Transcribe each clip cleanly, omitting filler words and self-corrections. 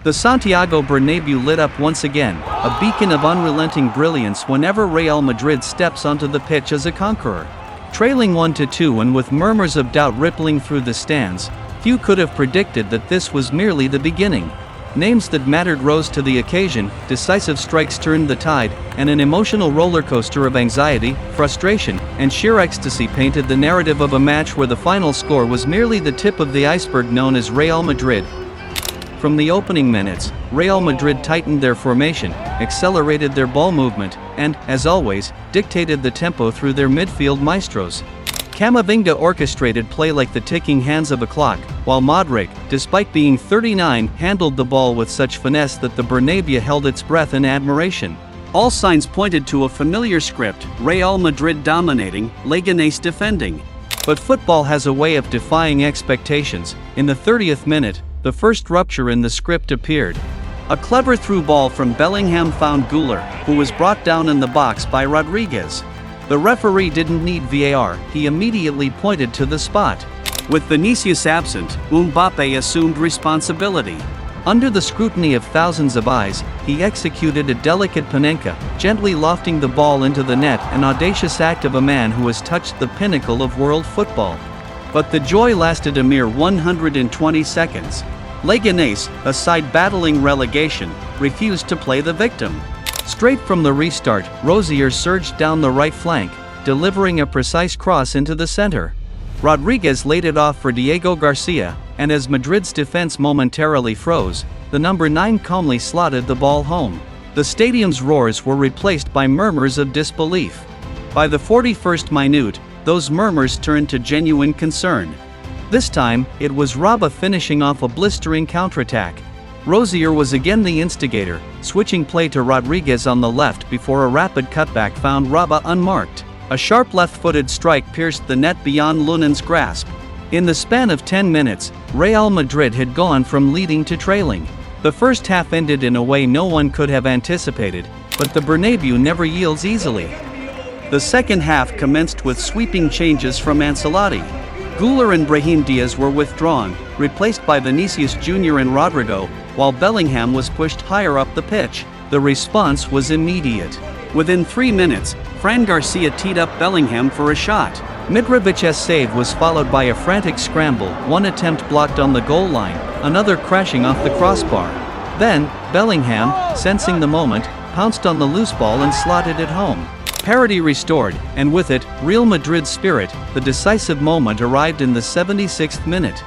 The Santiago Bernabéu lit up once again, a beacon of unrelenting brilliance whenever Real Madrid steps onto the pitch as a conqueror. Trailing 1-2 and with murmurs of doubt rippling through the stands, few could have predicted that this was merely the beginning. Names that mattered rose to the occasion, decisive strikes turned the tide, and an emotional rollercoaster of anxiety, frustration, and sheer ecstasy painted the narrative of a match where the final score was merely the tip of the iceberg known as Real Madrid. From the opening minutes, Real Madrid tightened their formation, accelerated their ball movement, and, as always, dictated the tempo through their midfield maestros. Camavinga orchestrated play like the ticking hands of a clock, while Modric, despite being 39, handled the ball with such finesse that the Bernabéu held its breath in admiration. All signs pointed to a familiar script: Real Madrid dominating, Leganés defending. But football has a way of defying expectations. In the 30th minute, the first rupture in the script appeared. A clever through ball from Bellingham found Güler, who was brought down in the box by Rodriguez. The referee didn't need VAR, he immediately pointed to the spot. With Vinicius absent, Mbappé assumed responsibility. Under the scrutiny of thousands of eyes, he executed a delicate panenka, gently lofting the ball into the net, an audacious act of a man who has touched the pinnacle of world football. But the joy lasted a mere 120 seconds. Leganés, a side battling relegation, refused to play the victim. Straight from the restart, Rosier surged down the right flank, delivering a precise cross into the center. Rodriguez laid it off for Diego Garcia, and as Madrid's defense momentarily froze, the number 9 calmly slotted the ball home. The stadium's roars were replaced by murmurs of disbelief. By the 41st minute, those murmurs turned to genuine concern. This time, it was Rabah finishing off a blistering counterattack. Rosier was again the instigator, switching play to Rodriguez on the left before a rapid cutback found Rabah unmarked. A sharp left-footed strike pierced the net beyond Lunan's grasp. In the span of 10 minutes, Real Madrid had gone from leading to trailing. The first half ended in a way no one could have anticipated, but the Bernabéu never yields easily. The second half commenced with sweeping changes from Ancelotti. Güler and Brahim Diaz were withdrawn, replaced by Vinicius Jr. and Rodrigo, while Bellingham was pushed higher up the pitch. The response was immediate. Within 3 minutes, Fran Garcia teed up Bellingham for a shot. Mitrovic's save was followed by a frantic scramble, one attempt blocked on the goal line, another crashing off the crossbar. Then, Bellingham, sensing the moment, pounced on the loose ball and slotted it home. Parity restored, and with it, Real Madrid's spirit. The decisive moment arrived in the 76th minute.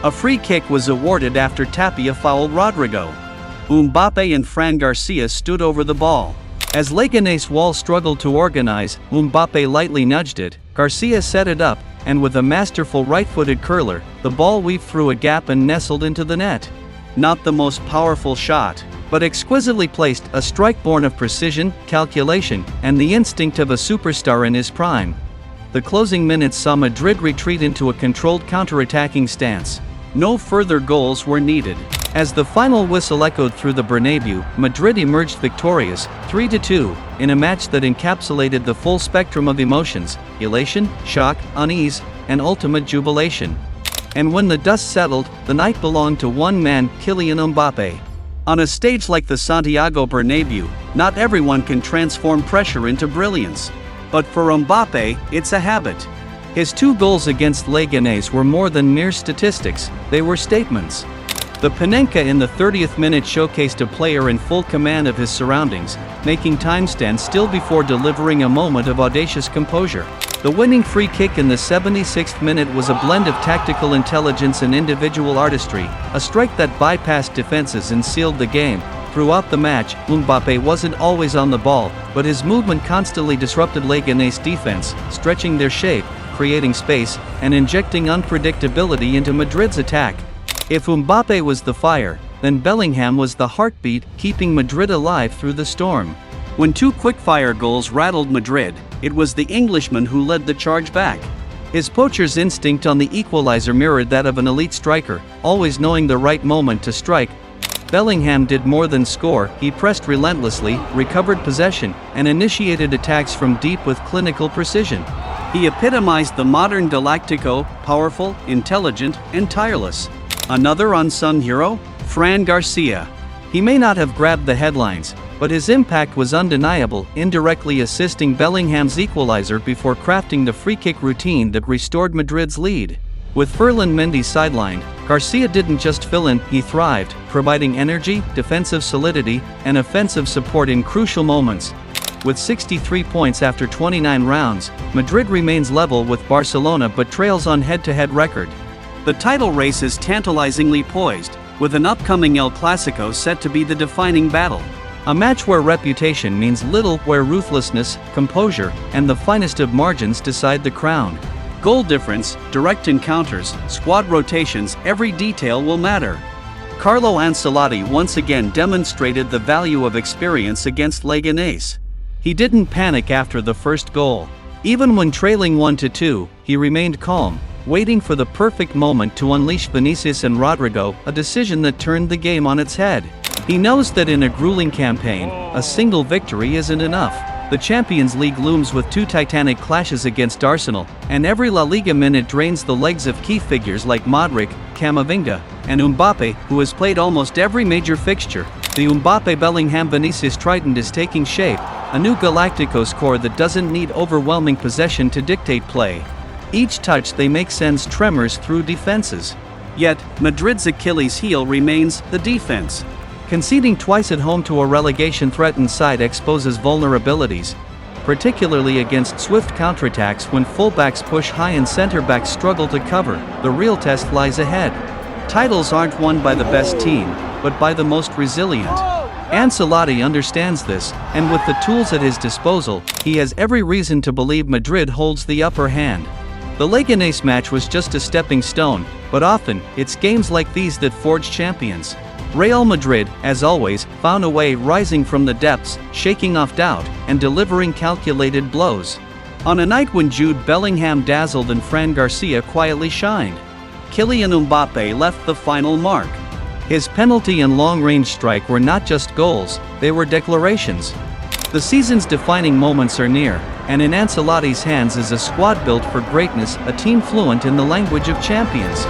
A free kick was awarded after Tapia fouled Rodrigo. Mbappé and Fran Garcia stood over the ball. As Leganés wall struggled to organize, Mbappé lightly nudged it, Garcia set it up, and with a masterful right-footed curler, the ball weaved through a gap and nestled into the net. Not the most powerful shot, but exquisitely placed, a strike born of precision, calculation, and the instinct of a superstar in his prime. The closing minutes saw Madrid retreat into a controlled counter-attacking stance. No further goals were needed. As the final whistle echoed through the Bernabéu, Madrid emerged victorious, 3-2, in a match that encapsulated the full spectrum of emotions: elation, shock, unease, and ultimate jubilation. And when the dust settled, the night belonged to one man, Kylian Mbappé. On a stage like the Santiago Bernabéu, not everyone can transform pressure into brilliance. But for Mbappé, it's a habit. His 2 goals against Leganés were more than mere statistics, they were statements. The panenka in the 30th minute showcased a player in full command of his surroundings, making time stand still before delivering a moment of audacious composure. The winning free kick in the 76th minute was a blend of tactical intelligence and individual artistry, a strike that bypassed defenses and sealed the game. Throughout the match, Mbappé wasn't always on the ball, but his movement constantly disrupted Leganés' defense, stretching their shape, creating space, and injecting unpredictability into Madrid's attack. If Mbappé was the fire, then Bellingham was the heartbeat, keeping Madrid alive through the storm. When 2 quick-fire goals rattled Madrid, it was the Englishman who led the charge back. His poacher's instinct on the equalizer mirrored that of an elite striker, always knowing the right moment to strike. Bellingham did more than score, he pressed relentlessly, recovered possession, and initiated attacks from deep with clinical precision. He epitomized the modern Galactico: powerful, intelligent, and tireless. Another unsung hero? Fran Garcia. He may not have grabbed the headlines, but his impact was undeniable, indirectly assisting Bellingham's equalizer before crafting the free-kick routine that restored Madrid's lead. With Ferland Mendy sidelined, Garcia didn't just fill in, he thrived, providing energy, defensive solidity, and offensive support in crucial moments. With 63 points after 29 rounds, Madrid remains level with Barcelona but trails on head-to-head record. The title race is tantalizingly poised, with an upcoming El Clasico set to be the defining battle. A match where reputation means little, where ruthlessness, composure, and the finest of margins decide the crown. Goal difference, direct encounters, squad rotations, every detail will matter. Carlo Ancelotti once again demonstrated the value of experience against Leganés. He didn't panic after the first goal. Even when trailing 1-2, he remained calm, waiting for the perfect moment to unleash Vinicius and Rodrigo, a decision that turned the game on its head. He knows that in a grueling campaign, a single victory isn't enough. The Champions League looms with 2 titanic clashes against Arsenal, and every La Liga minute drains the legs of key figures like Modric, Camavinga, and Mbappe, who has played almost every major fixture. The Mbappe-Bellingham-Vinicius trident is taking shape, a new Galacticos core that doesn't need overwhelming possession to dictate play. Each touch they make sends tremors through defenses. Yet, Madrid's Achilles heel remains the defense. Conceding twice at home to a relegation-threatened side exposes vulnerabilities, particularly against swift counterattacks when fullbacks push high and center-backs struggle to cover. The real test lies ahead. Titles aren't won by the best team, but by the most resilient. Ancelotti understands this, and with the tools at his disposal, he has every reason to believe Madrid holds the upper hand. The Leganés match was just a stepping stone, but often, it's games like these that forge champions. Real Madrid, as always, found a way, rising from the depths, shaking off doubt, and delivering calculated blows. On a night when Jude Bellingham dazzled and Fran Garcia quietly shined, Kylian Mbappe left the final mark. His penalty and long-range strike were not just goals, they were declarations. The season's defining moments are near, and in Ancelotti's hands is a squad built for greatness, a team fluent in the language of champions.